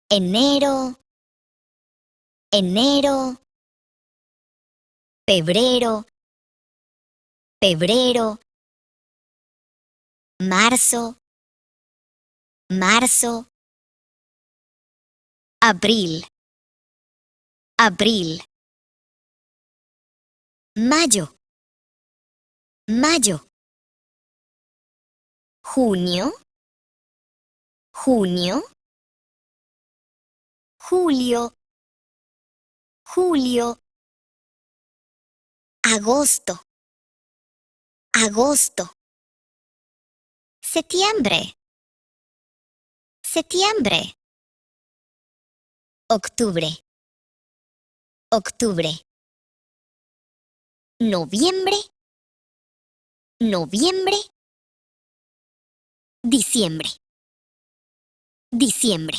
enero, enero, febrero, febrero, marzo, marzo, abril, abril, mayo, mayo, junio, junio, julio, julio, agosto, agosto, septiembre, septiembre, octubre, octubre, noviembre, noviembre, diciembre, diciembre.